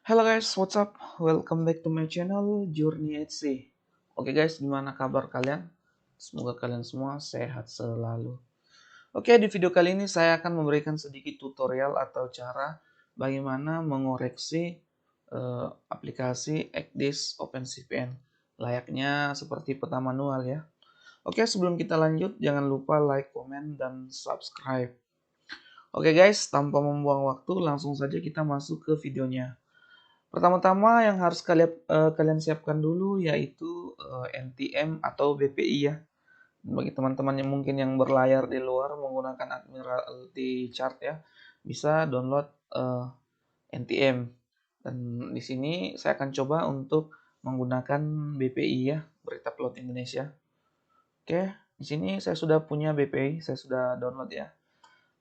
Hello guys, what's up? Welcome back to my channel Journey HC. Oke guys, gimana kabar kalian? Semoga kalian semua sehat selalu. Oke, di video kali ini saya akan memberikan sedikit tutorial atau cara bagaimana mengoreksi aplikasi Ekdis OpenCPN. Layaknya seperti peta manual ya. Oke, sebelum kita lanjut, jangan lupa like, komen, dan subscribe. Oke guys, tanpa membuang waktu, langsung saja kita masuk ke videonya. Pertama-tama yang harus kalian siapkan dulu yaitu NTM atau BPI ya. Bagi teman-teman yang mungkin yang berlayar di luar menggunakan Admiralty Chart ya, bisa download NTM. Dan di sini saya akan coba untuk menggunakan BPI ya, Berita Pilot Indonesia. Oke, di sini saya sudah punya BPI, saya sudah download ya.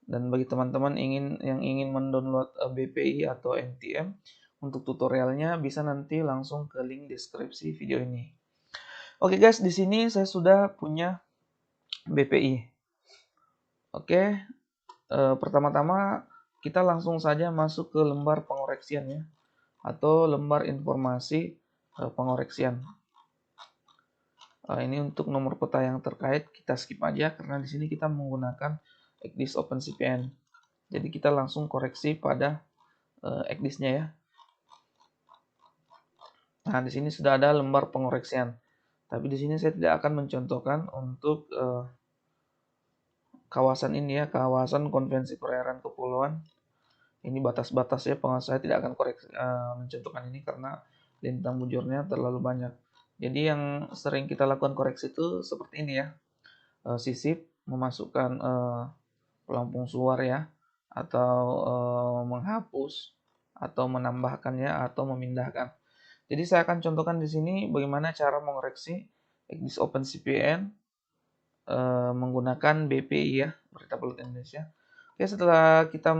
Dan bagi teman-teman yang ingin mendownload BPI atau NTM, untuk tutorialnya bisa nanti langsung ke link deskripsi video ini. Oke guys, di sini saya sudah punya BPI. Oke, pertama-tama kita langsung saja masuk ke lembar pengoreksian ya, atau lembar informasi pengoreksian. Ini untuk nomor peta yang terkait kita skip aja karena di sini kita menggunakan Ekdis OpenCPN. Jadi kita langsung koreksi pada Ekdisnya ya. Nah, di sini sudah ada lembar pengoreksian. Tapi di sini saya tidak akan mencontohkan untuk kawasan ini ya, kawasan konvensi perairan kepulauan. Ini batas-batas ya, saya tidak akan mencontohkan ini karena lintang bujurnya terlalu banyak. Jadi yang sering kita lakukan koreksi itu seperti ini ya. Sisip memasukkan pelampung suar ya, atau menghapus, atau menambahkannya, atau memindahkan. Jadi saya akan contohkan di sini bagaimana cara mengoreksi Ekdis OpenCPN menggunakan BPI ya, Berita Pilot Indonesia. Oke, setelah kita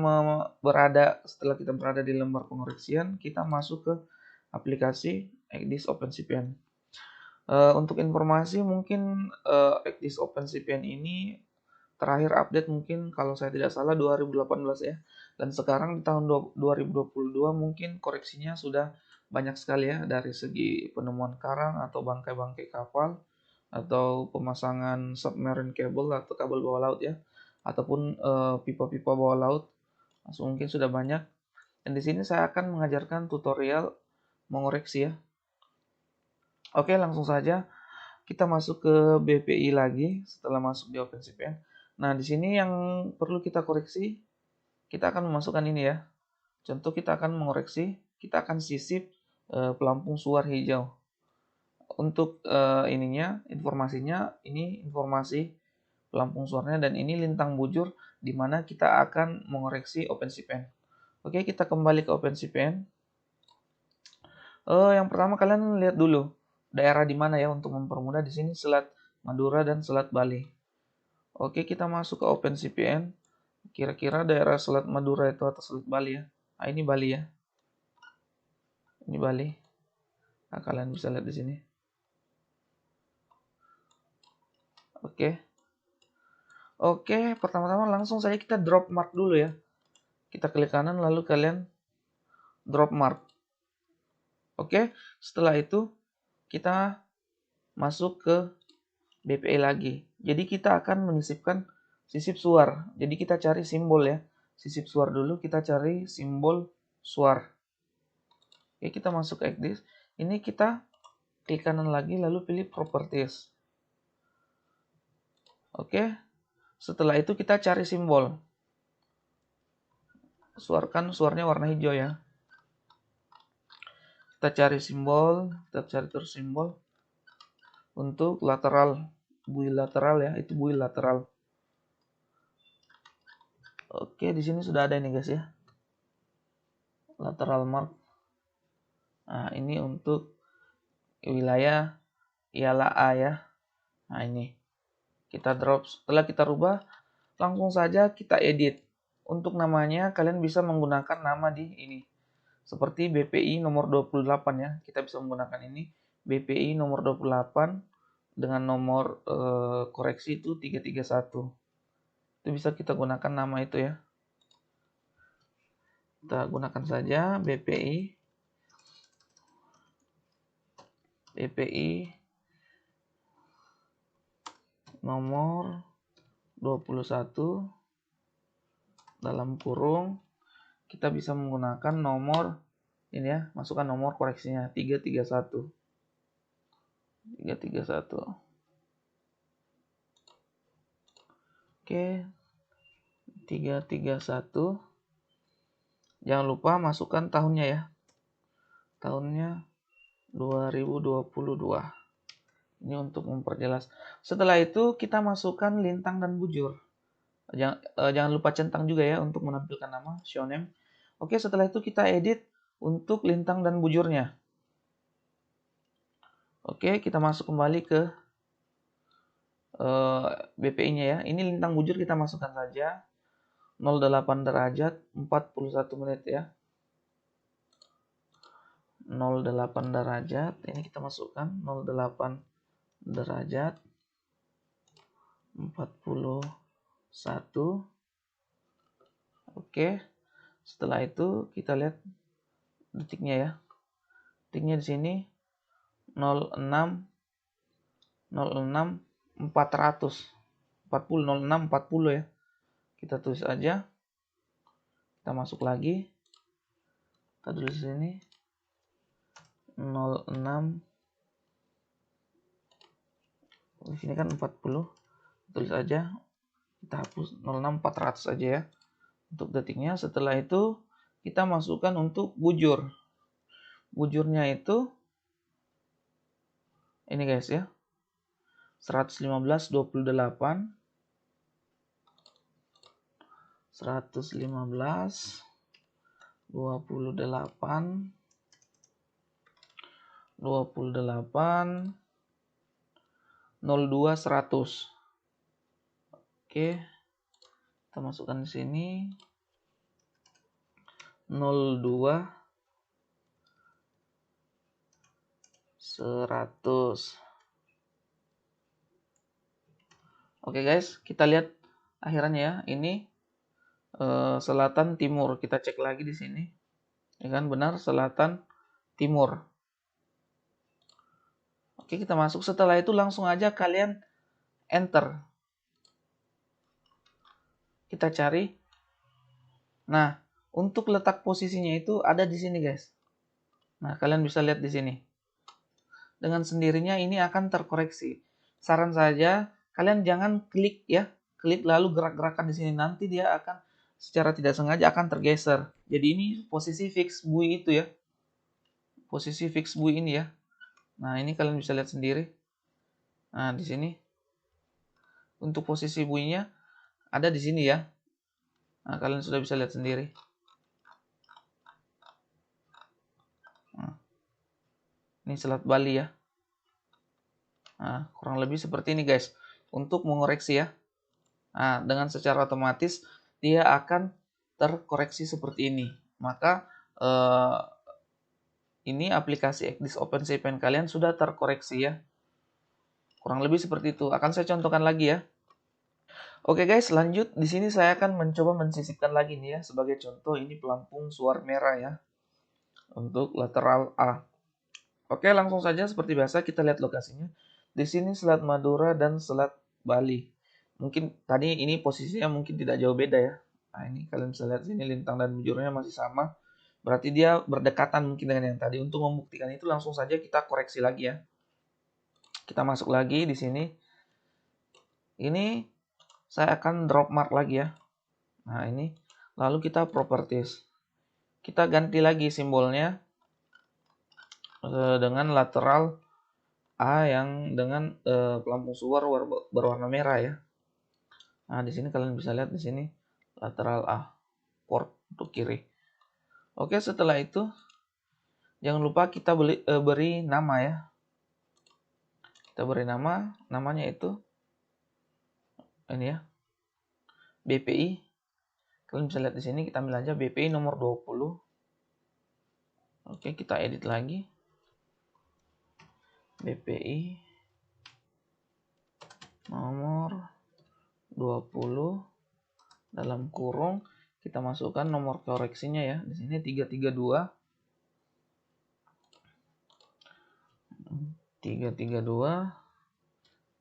berada di lembar pengoreksian, kita masuk ke aplikasi Ekdis OpenCPN. Untuk informasi mungkin Ekdis OpenCPN ini terakhir update mungkin kalau saya tidak salah 2018 ya. Dan sekarang di tahun 2022 mungkin koreksinya sudah banyak sekali ya, dari segi penemuan karang atau bangkai-bangkai kapal, atau pemasangan submarine cable atau kabel bawah laut ya, ataupun pipa-pipa bawah laut. Mungkin sudah banyak. Dan di sini saya akan mengajarkan tutorial mengoreksi ya. Oke, langsung saja kita masuk ke BPI lagi setelah masuk di OpenCPN. Nah, di sini yang perlu kita koreksi, kita akan memasukkan ini ya. Contoh kita akan mengoreksi, kita akan sisip pelampung suar hijau. Untuk informasinya, ini informasi pelampung suarnya dan ini lintang bujur di mana kita akan mengoreksi OpenCPN. Oke, kita kembali ke OpenCPN. Yang pertama kalian lihat dulu daerah di mana ya untuk mempermudah. Di sini Selat Madura dan Selat Bali. Oke, kita masuk ke OpenCPN. Kira-kira daerah Selat Madura itu atau Selat Bali ya? Nah, ini Bali ya. Ini Bali. Nah, kalian bisa lihat di sini. Oke. Oke, pertama-tama langsung saja kita drop mark dulu ya. Kita klik kanan lalu kalian drop mark. Oke, setelah itu kita masuk ke BPI lagi. Jadi kita akan menyisipkan sisip suar. Jadi kita cari simbol ya. Sisip suar dulu, kita cari simbol suar. Oke, kita masuk ke Ekdis. Ini kita klik kanan lagi lalu pilih properties. Oke. Setelah itu kita cari simbol. Suarnya warna hijau ya. Kita cari simbol, kita cari terus simbol untuk lateral, buoy lateral ya, itu buoy lateral. Oke, di sini sudah ada ini guys ya. Lateral mark. Nah, ini untuk wilayah ialah A ya. Nah, ini kita drop. Setelah kita rubah, langsung saja kita edit. Untuk namanya kalian bisa menggunakan nama di ini. Seperti BPI nomor 28 ya. Kita bisa menggunakan ini. BPI nomor 28 dengan nomor koreksi itu 331. Itu bisa kita gunakan nama itu ya. Kita gunakan saja BPI BPI nomor 21 dalam kurung, kita bisa menggunakan nomor ini ya, masukkan nomor koreksinya 331. Oke, 331. Jangan lupa masukkan tahunnya ya. Tahunnya 2022. Ini untuk memperjelas. Setelah itu kita masukkan lintang dan bujur. Jangan lupa centang juga ya untuk menampilkan nama show name. Oke, setelah itu kita edit untuk lintang dan bujurnya. Oke, kita masuk kembali ke BPI-nya ya. Ini lintang bujur kita masukkan saja 08 derajat 41 menit ya. 08 derajat, ini kita masukkan 08 derajat 41. Oke, setelah itu kita lihat detiknya ya. Detiknya di sini 06 400 40 06 40 ya. Kita tulis aja. Kita masuk lagi. Kita tulis di sini 06. Di sini kan 40. Tulis aja. Kita hapus 06 400 aja ya. Untuk detiknya. Setelah itu kita masukkan untuk bujur. Bujurnya itu ini guys ya. 115 28 115 28 02 100. Oke, kita masukkan di sini 02 100. Oke guys, kita lihat akhirannya ya. Ini selatan timur. Kita cek lagi di sini. Ya kan benar selatan timur. Oke, kita masuk. Setelah itu langsung aja kalian enter. Kita cari. Nah, untuk letak posisinya itu ada di sini guys. Nah, kalian bisa lihat di sini. Dengan sendirinya ini akan terkoreksi. Saran saja kalian jangan klik ya, klik lalu gerak-gerakan di sini, nanti dia akan secara tidak sengaja akan tergeser. Jadi ini posisi fix bui itu ya, posisi fix bui ini ya. Nah ini kalian bisa lihat sendiri. Nah di sini untuk posisi buinya ada di sini ya. Nah kalian sudah bisa lihat sendiri. Nah, ini Selat Bali ya. Nah kurang lebih seperti ini guys, untuk mengoreksi ya. Nah, dengan secara otomatis dia akan terkoreksi seperti ini. Maka ini aplikasi Ekdis OpenCPN kalian sudah terkoreksi ya. Kurang lebih seperti itu. Akan saya contohkan lagi ya. Oke guys, lanjut. Di sini saya akan mencoba mensisipkan lagi nih ya. Sebagai contoh ini pelampung suar merah ya. Untuk lateral A. Oke, langsung saja seperti biasa kita lihat lokasinya. Di sini Selat Madura dan Selat Bali. Mungkin tadi ini posisinya mungkin tidak jauh beda ya. Nah ini kalian bisa lihat sini lintang dan bujurnya masih sama. Berarti dia berdekatan mungkin dengan yang tadi. Untuk membuktikan itu langsung saja kita koreksi lagi ya. Kita masuk lagi di sini. Ini saya akan drop mark lagi ya. Nah ini. Lalu kita properties. Kita ganti lagi simbolnya dengan lateral A yang dengan pelampung suar berwarna merah ya. Nah, di sini kalian bisa lihat di sini lateral A, port untuk kiri. Oke, setelah itu jangan lupa kita beri nama ya. Kita beri nama, namanya itu ini ya. BPI. Kalian bisa lihat di sini, kita ambil aja BPI nomor 20. Oke, kita edit lagi. BPI nomor 20 dalam kurung kita masukkan nomor koreksinya ya. Di sini 332 332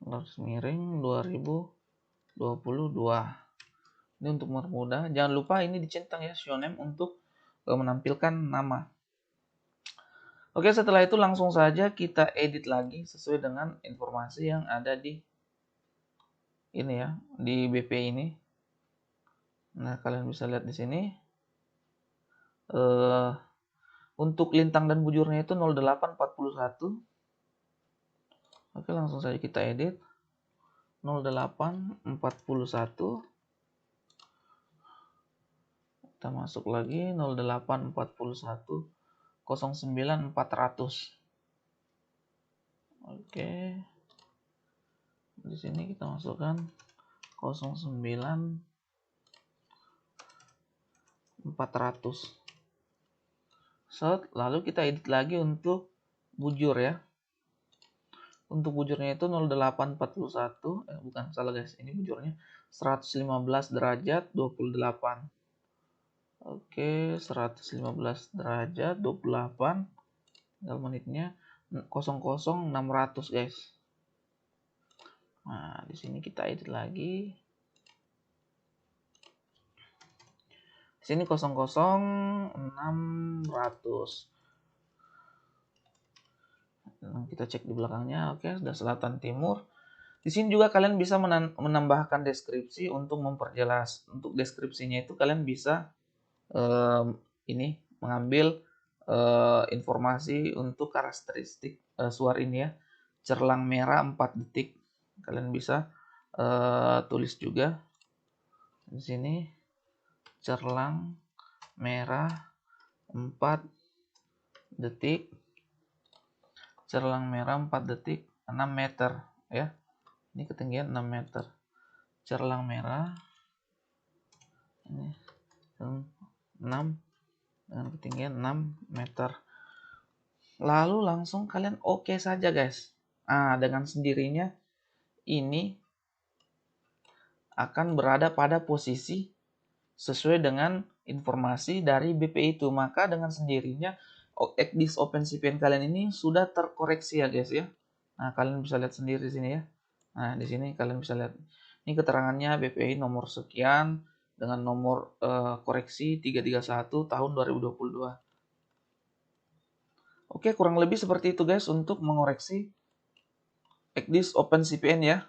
garis miring 2022. Ini untuk mempermudah. Jangan lupa ini dicentang ya show name untuk menampilkan nama. Oke, setelah itu langsung saja kita edit lagi sesuai dengan informasi yang ada di ini ya, di BP ini. Nah, kalian bisa lihat di sini. Untuk lintang dan bujurnya itu 0841. Oke, langsung saja kita edit. 0841. Kita masuk lagi 0841 09400. Oke. Di sini kita masukkan 09400. Lalu kita edit lagi untuk bujur ya. Untuk bujurnya itu 0841, bukan, salah guys. Ini bujurnya 115 derajat 28. Oke, 115 derajat 28. Tinggal menitnya 00600 guys. Nah, di sini kita edit lagi. Di sini 00600. Kita cek di belakangnya. Oke, sudah selatan timur. Di sini juga kalian bisa menambahkan deskripsi untuk memperjelas. Untuk deskripsinya itu kalian bisa ini mengambil informasi untuk karakteristik suar ini ya. Cerlang merah 4 detik. Kalian bisa tulis juga di sini cerlang merah 4 detik. Cerlang merah 4 detik 6 meter ya. Ini ketinggian 6 meter. Cerlang merah ini 6 dengan ketinggian 6 meter. Lalu langsung kalian oke saja guys. Nah, dengan sendirinya ini akan berada pada posisi sesuai dengan informasi dari BP itu. Maka dengan sendirinya Ekdis OpenCPN kalian ini sudah terkoreksi ya guys ya. Nah, kalian bisa lihat sendiri di sini ya. Nah, di sini kalian bisa lihat. Ini keterangannya BPI nomor sekian dengan nomor koreksi 331 tahun 2022. Oke, kurang lebih seperti itu guys untuk mengoreksi Ekdis OpenCPN ya.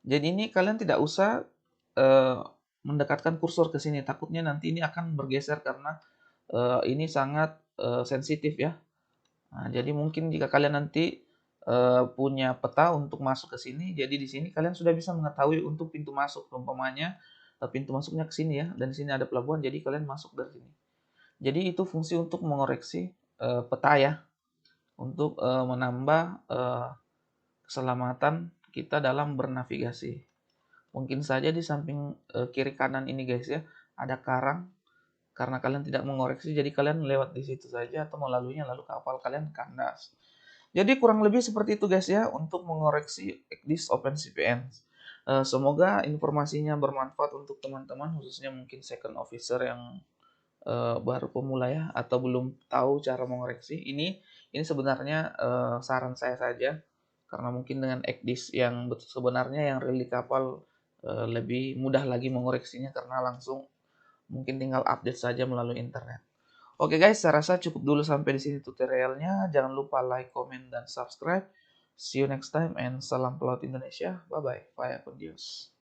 Jadi ini kalian tidak usah mendekatkan kursor ke sini. Takutnya nanti ini akan bergeser karena ini sangat sensitif ya. Nah, jadi mungkin jika kalian nanti punya peta untuk masuk ke sini, jadi di sini kalian sudah bisa mengetahui untuk pintu masuk, umpamanya pintu masuknya ke sini ya, dan di sini ada pelabuhan, jadi kalian masuk dari sini. Jadi itu fungsi untuk mengoreksi peta ya, untuk menambah keselamatan kita dalam bernavigasi. Mungkin saja di samping kiri kanan ini guys ya, ada karang. Karena kalian tidak mengoreksi, jadi kalian lewat di situ saja atau melaluinya, lalu kapal kalian kandas. Jadi kurang lebih seperti itu guys ya untuk mengoreksi Ekdis OpenCPN. Semoga informasinya bermanfaat untuk teman-teman, khususnya mungkin second officer yang baru pemula ya, atau belum tahu cara mengoreksi. Ini sebenarnya saran saya saja, karena mungkin dengan Ekdis yang sebenarnya yang real di kapal lebih mudah lagi mengoreksinya karena langsung mungkin tinggal update saja melalui internet. Oke guys, saya rasa cukup dulu sampai di sini tutorialnya. Jangan lupa like, comment, dan subscribe. See you next time and salam pelaut Indonesia. Bye bye. Vaya con Dios.